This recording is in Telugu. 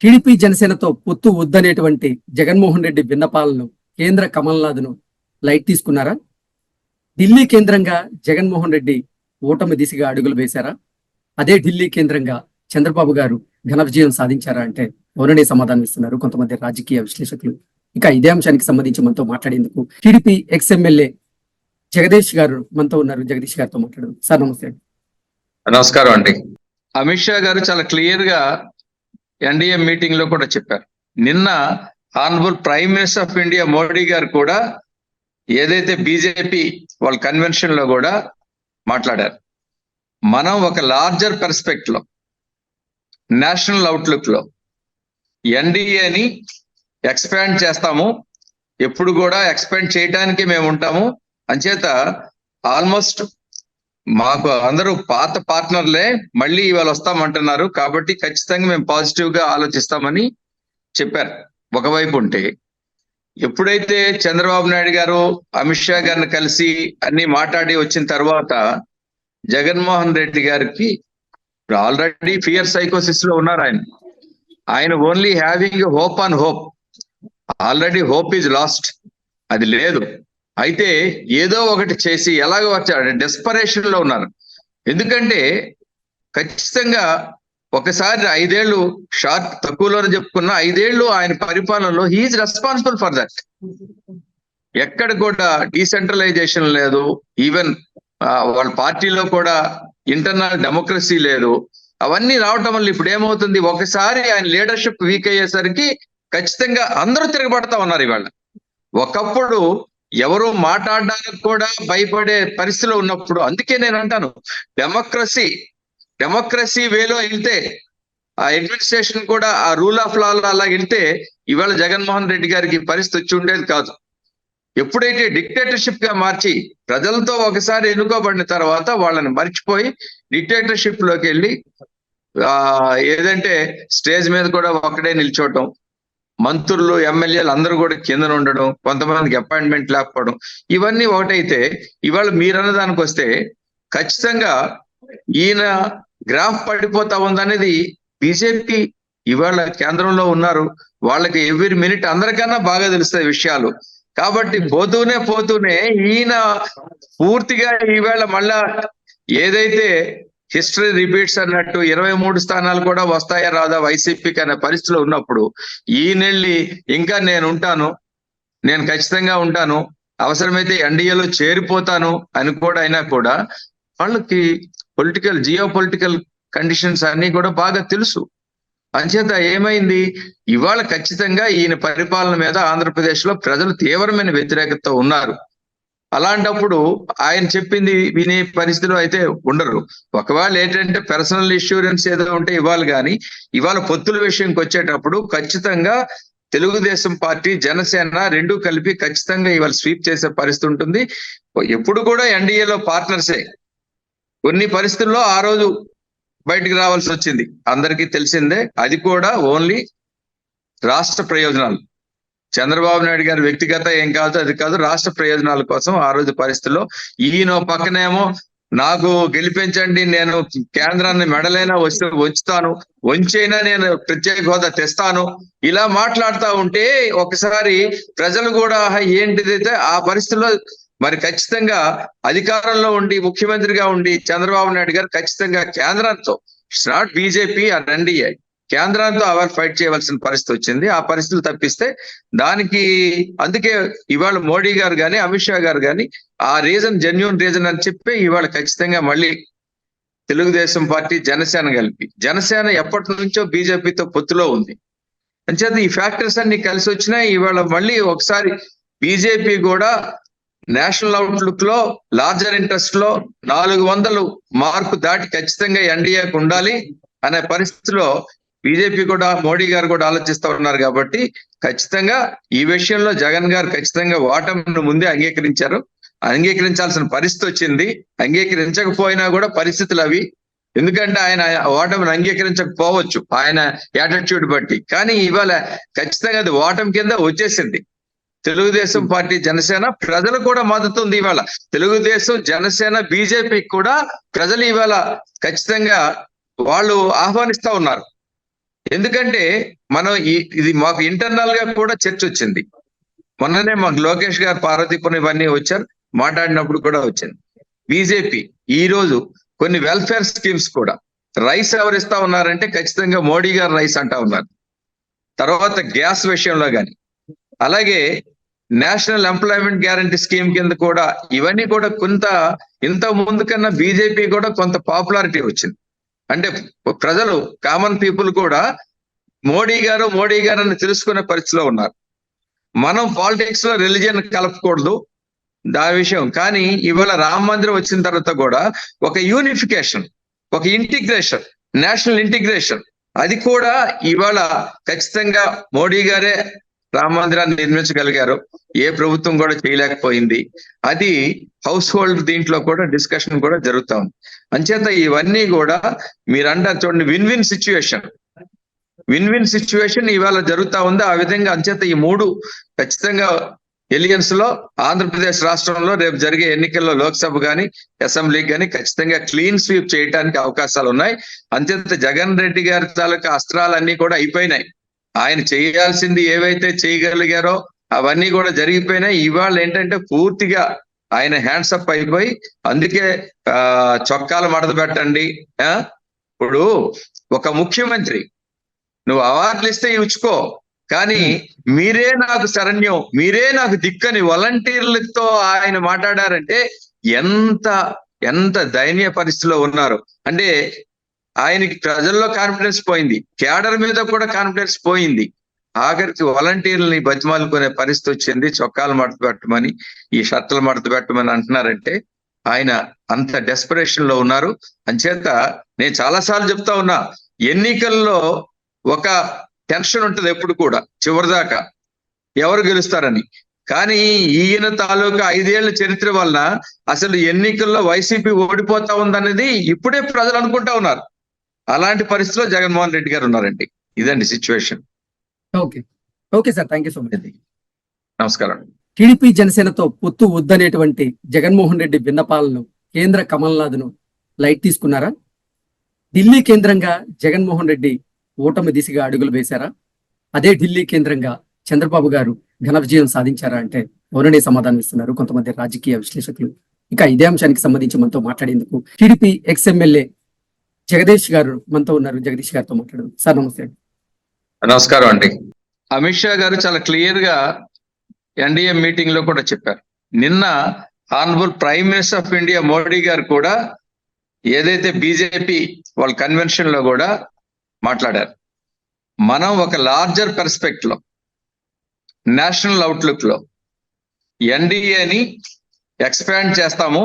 టీడీపీ జనసేనతో పొత్తు వద్దనేటువంటి జగన్మోహన్ రెడ్డి విన్నపాలను కేంద్ర కమల్నాథ్ను లైట్ తీసుకున్నారా? ఢిల్లీ కేంద్రంగా జగన్మోహన్ రెడ్డి ఓటమి దిశగా అడుగులు వేశారా? అదే ఢిల్లీ కేంద్రంగా చంద్రబాబు గారు ఘన విజయం సాధించారా అంటే అవుననే సమాధానం ఇస్తున్నారు కొంతమంది రాజకీయ విశ్లేషకులు. ఇక ఇదే అంశానికి సంబంధించి మనతో మాట్లాడేందుకు టీడీపీ ఎక్స్ఎమ్మెల్యే జగదీష్ గారు మనతో ఉన్నారు. జగదీష్ గారితో మాట్లాడదు. సార్ నమస్తే. నమస్కారం అండి. అమిత్ షా గారు చాలా క్లియర్ గా ఎన్డీఏ మీటింగ్ లో కూడా చెప్పారు. నిన్న honourable prime minister of India Modi గారు కూడా ఏదైతే బీజేపీ వాళ్ళ కన్వెన్షన్ లో కూడా మాట్లాడారు. మనం ఒక లార్జర్ పర్స్పెక్టివ్ లో, నేషనల్ అవుట్లుక్ లో ఎన్డీఏని ఎక్స్పాండ్ చేస్తాము, ఎప్పుడు కూడా ఎక్స్పాండ్ చేయడానికి మేము ఉంటాము. అంచేత ఆల్మోస్ట్ మాకు అందరూ పాత పార్ట్నర్లే మళ్ళీ ఇవాళ వస్తామంటున్నారు, కాబట్టి ఖచ్చితంగా మేము పాజిటివ్ గా ఆలోచిస్తామని చెప్పారు. ఒకవైపు ఉంటే ఎప్పుడైతే చంద్రబాబు నాయుడు గారు అమిత్ షా గారిని కలిసి అన్ని మాట్లాడి వచ్చిన తర్వాత జగన్మోహన్ రెడ్డి గారికి ఆల్రెడీ ఫియర్ సైకోసిస్ లో ఉన్నారు. ఆయన only having hope on hope. Already hope is lost, అది లేదు. అయితే ఏదో ఒకటి చేసి ఎలాగో వచ్చాడు, డెస్పరేషన్ లో ఉన్నారు. ఎందుకంటే ఖచ్చితంగా ఒకసారి 5 ఏళ్ళు షార్ట్ తక్కువలోనే చెప్పుకున్న 5 ఏళ్ళు ఆయన పరిపాలనలో హీఈస్ రెస్పాన్సిబుల్ ఫర్ దట్. ఎక్కడ కూడా డీసెంట్రలైజేషన్ లేదు, ఈవెన్ వాళ్ళ పార్టీలో కూడా ఇంటర్నల్ డెమోక్రసీ లేదు. అవన్నీ రావటం వల్ల ఇప్పుడు ఏమవుతుంది, ఒకసారి ఆయన లీడర్షిప్ వీక్ అయ్యేసరికి ఖచ్చితంగా అందరూ తిరగబడతా ఉన్నారు. ఇవాళ ఒకప్పుడు ఎవరు మాట్లాడడానికి కూడా భయపడే పరిస్థితిలో ఉన్నప్పుడు, అందుకే నేను అంటాను డెమోక్రసీ వేలో వెళ్తే ఆ అడ్మినిస్ట్రేషన్ కూడా ఆ రూల్ ఆఫ్ లా అలా వెళ్తే ఇవాళ జగన్మోహన్ రెడ్డి గారికి పరిస్థితి వచ్చి ఉండేది కాదు. ఎప్పుడైతే డిక్టేటర్షిప్ గా మార్చి ప్రజలతో ఒకసారి ఎన్నుకోబడిన తర్వాత వాళ్ళని మర్చిపోయి డిక్టేటర్షిప్ లోకి వెళ్ళి ఏదంటే స్టేజ్ మీద కూడా ఒక్కడే నిల్చోవటం, మంత్రులు ఎమ్మెల్యేలు అందరూ కూడా కింద ఉండడం, కొంతమందికి అపాయింట్మెంట్ లేకపోవడం, ఇవన్నీ ఒకటైతే ఇవాళ మీరన్న దానికి వస్తే ఖచ్చితంగా ఈయన గ్రాఫ్ పడిపోతా ఉందనేది బీజేపీ ఇవాళ కేంద్రంలో ఉన్నారు, వాళ్ళకి ఎవ్రీ మినిట్ అందరికన్నా బాగా తెలుస్తాయి విషయాలు. కాబట్టి పోతూనే ఈయన పూర్తిగా ఈవేళ మళ్ళా ఏదైతే హిస్టరీ రిపీట్స్ అన్నట్టు 23 స్థానాలు కూడా వస్తాయా రాదా వైసీపీకి అనే పరిస్థితిలో ఉన్నప్పుడు ఈయనెళ్ళి ఇంకా నేను ఖచ్చితంగా ఉంటాను, అవసరమైతే ఎన్డీఏలో చేరిపోతాను అని కూడా అయినా కూడా వాళ్ళకి జియో పొలిటికల్ కండిషన్స్ అన్ని కూడా బాగా తెలుసు. అంచేత ఏమైంది, ఇవాళ ఖచ్చితంగా ఈయన పరిపాలన మీద ఆంధ్రప్రదేశ్ లో ప్రజలు తీవ్రమైన వ్యతిరేకత ఉన్నారు. అలాంటప్పుడు ఆయన చెప్పింది వినే పరిస్థితిలో అయితే ఉండరు. ఒకవేళ ఏంటంటే పర్సనల్ ఇన్సూరెన్స్ ఏదో ఉంటే ఇవ్వాలి, కానీ ఇవాళ పొత్తుల విషయంకి వచ్చేటప్పుడు ఖచ్చితంగా తెలుగుదేశం పార్టీ జనసేన రెండూ కలిపి ఖచ్చితంగా ఇవాళ స్వీప్ చేసే పరిస్థితి ఉంటుంది. ఎప్పుడు కూడా ఎన్డీఏలో పార్ట్నర్సే. కొన్ని పరిస్థితుల్లో ఆ రోజు బయటికి రావాల్సి వచ్చింది, అందరికీ తెలిసిందే. అది కూడా ఓన్లీ రాష్ట్ర ప్రయోజనాలు, చంద్రబాబు నాయుడు గారి వ్యక్తిగత ఏం కాదు అది కాదు, రాష్ట్ర ప్రయోజనాల కోసం ఆ రోజు పరిస్థితుల్లో ఈయన పక్కనేమో నాకు గెలిపించండి, నేను కేంద్రాన్ని మెడలైనా వంచుతాను, వంచైనా నేను ప్రత్యేక హోదా తెస్తాను, ఇలా మాట్లాడుతూ ఉంటే ఒకసారి ప్రజలు కూడా ఏంటిదైతే ఆ పరిస్థితుల్లో మరి ఖచ్చితంగా అధికారంలో ఉండి ముఖ్యమంత్రిగా ఉండి చంద్రబాబు నాయుడు గారు ఖచ్చితంగా కేంద్రంతో, it's not BJP or NDA, కేంద్రంతో అవర్ ఫైట్ చేయవలసిన పరిస్థితి వచ్చింది. ఆ పరిస్థితులు తప్పిస్తే దానికి అందుకే ఇవాళ మోడీ గారు కానీ అమిత్ షా గారు కానీ ఆ రీజన్ జెన్యూన్ రీజన్ అని చెప్పి ఇవాళ ఖచ్చితంగా మళ్ళీ తెలుగుదేశం పార్టీ జనసేన కలిపి, జనసేన ఎప్పటి నుంచో బీజేపీతో పొత్తులో ఉంది. అంచేత ఈ ఫ్యాక్టర్స్ అన్ని కలిసి వచ్చినాయి. ఇవాళ మళ్ళీ ఒకసారి బీజేపీ కూడా నేషనల్ అవుట్లుక్ లో లార్జర్ ఇంట్రెస్ట్ లో 400 మార్కు దాటి ఖచ్చితంగా ఎన్డీఏకి ఉండాలి అనే పరిస్థితిలో బీజేపీ కూడా మోడీ గారు కూడా ఆలోచిస్తూ ఉన్నారు. కాబట్టి ఖచ్చితంగా ఈ విషయంలో జగన్ గారు ఖచ్చితంగా ఓటమిని ముందే అంగీకరించాల్సిన పరిస్థితి వచ్చింది. అంగీకరించకపోయినా కూడా పరిస్థితులు అవి, ఎందుకంటే ఆయన ఓటమిని అంగీకరించకపోవచ్చు ఆయన యాటిట్యూడ్ బట్టి, కానీ ఇవాళ ఖచ్చితంగా అది ఓటమి కింద వచ్చేసింది. తెలుగుదేశం పార్టీ జనసేన ప్రజలు కూడా మద్దతు ఉంది. ఇవాళ తెలుగుదేశం జనసేన బీజేపీకి కూడా ప్రజలు ఇవాళ ఖచ్చితంగా వాళ్ళు ఆహ్వానిస్తా ఉన్నారు. ఎందుకంటే మనం ఇది మాకు ఇంటర్నల్ గా కూడా చర్చ వచ్చింది. మొన్ననే మాకు లోకేష్ గారు పార్వతీపురం ఇవన్నీ వచ్చారు, మాట్లాడినప్పుడు కూడా వచ్చింది. బీజేపీ ఈ రోజు కొన్ని వెల్ఫేర్ స్కీమ్స్ కూడా, రైస్ ఎవరు ఇస్తా ఉన్నారంటే ఖచ్చితంగా మోడీ గారు రైస్ అంటా ఉన్నారు. తర్వాత గ్యాస్ విషయంలో కానీ, అలాగే నేషనల్ ఎంప్లాయ్మెంట్ గ్యారంటీ స్కీమ్ కింద కూడా, ఇవన్నీ కూడా కొంత ఇంత ముందు కన్నా బీజేపీ కూడా కొంత పాపులారిటీ వచ్చింది. అంటే ప్రజలు, కామన్ పీపుల్ కూడా మోడీ గారు అని తెలుసుకునే పరిస్థితిలో ఉన్నారు. మనం పాలిటిక్స్ లో రిలీజియన్ కలపకూడదు దా విషయం, కానీ ఇవాళ రామ మందిరం వచ్చిన తర్వాత కూడా ఒక యూనిఫికేషన్, ఒక ఇంటిగ్రేషన్, నేషనల్ ఇంటిగ్రేషన్, అది కూడా ఇవాళ ఖచ్చితంగా మోడీ గారే రామ మందిరాన్ని నిర్మించగలిగారు. ఏ ప్రభుత్వం కూడా చేయలేకపోయింది. అది హౌస్ హోల్డ్ దీంట్లో కూడా డిస్కషన్ కూడా జరుగుతా ఉంది. అంచేత ఇవన్నీ కూడా మీరు అంటారు చూడండి, విన్ విన్ సిచ్యువేషన్ ఇవాళ జరుగుతా ఉంది. ఆ విధంగా అంచేత ఈ మూడు ఖచ్చితంగా ఎలియన్స్ లో ఆంధ్రప్రదేశ్ రాష్ట్రంలో రేపు జరిగే ఎన్నికల్లో లోక్సభ కానీ అసెంబ్లీకి కానీ ఖచ్చితంగా క్లీన్ స్వీప్ చేయడానికి అవకాశాలు ఉన్నాయి. అంచేత జగన్ రెడ్డి గారి తాలూకా అస్త్రాలన్నీ కూడా అయిపోయినాయి. ఆయన చేయాల్సింది ఏవైతే చేయగలిగారో అవన్నీ కూడా జరిగిపోయినాయి. ఇవాళ ఏంటంటే పూర్తిగా ఆయన హ్యాండ్స్ అప్ అయిపోయి, అందుకే చొక్కాలు మడత పెట్టండి. ఇప్పుడు ఒక ముఖ్యమంత్రి నువ్వు అవార్డులు ఇస్తే ఇచ్చుకో, కానీ మీరే నాకు శరణ్యం, మీరే నాకు దిక్కని వాలంటీర్లతో ఆయన మాట్లాడారంటే ఎంత దయనీయ పరిస్థితిలో ఉన్నారు. అంటే ఆయనకి ప్రజల్లో కాన్ఫిడెన్స్ పోయింది, కేడర్ మీద కూడా కాన్ఫిడెన్స్ పోయింది. ఆఖరికి వాలంటీర్లని బతిమాలుకునే పరిస్థితి వచ్చింది. చొక్కాలు మడత పెట్టమని, ఈ షర్టులు మడత పెట్టమని అంటున్నారంటే ఆయన అంత డెస్పరేషన్ లో ఉన్నారు. అంచేత నేను చాలాసార్లు చెప్తా ఉన్నా, ఎన్నికల్లో ఒక టెన్షన్ ఉంటుంది ఎప్పుడు కూడా, చివరిదాకా ఎవరు గెలుస్తారని. కానీ ఈయన తాలూకా 5 ఏళ్ల చరిత్ర వలన అసలు ఎన్నికల్లో వైసీపీ ఓడిపోతా ఉందనేది ఇప్పుడే ప్రజలు అనుకుంటా ఉన్నారు. అలాంటి పరిస్థితిలో జగన్మోహన్ రెడ్డి గారు ఉన్నారండి. ఇదండి situation. Okay sir, thank you so much. నమస్కారం. టీడీపీ జనసేనతో పొత్తు వద్దనేటువంటి జగన్మోహన్ రెడ్డి విన్నపాలను కేంద్ర కమల్నాథ్ను లైట్ తీసుకున్నారా? ఢిల్లీ కేంద్రంగా జగన్మోహన్ రెడ్డి ఓటమి దిశగా అడుగులు వేశారా? అదే ఢిల్లీ కేంద్రంగా చంద్రబాబు గారు ఘన విజయం సాధించారా అంటే అవుననే సమాధానం ఇస్తున్నారు కొంతమంది రాజకీయ విశ్లేషకులు. ఇక ఇదే అంశానికి సంబంధించి మనతో మాట్లాడేందుకు టీడీపీ ఎక్స్ఎమ్మెల్యే జగదీష్ గారు మనతో ఉన్నారు. జగదీష్ గారితో మాట్లాడదు. సార్ నమస్తే. నమస్కారం అండి. అమిత్ షా గారు చాలా క్లియర్ గా ఎన్డీఏ మీటింగ్ లో కూడా చెప్పారు. నిన్న honourable prime minister of India Modi గారు కూడా ఏదైతే బీజేపీ వాళ్ళ కన్వెన్షన్ లో కూడా మాట్లాడారు. మనం ఒక లార్జర్ పర్స్పెక్ట్ లో, నేషనల్ అవుట్లుక్ లో ఎన్డీఏని ఎక్స్పాండ్ చేస్తాము,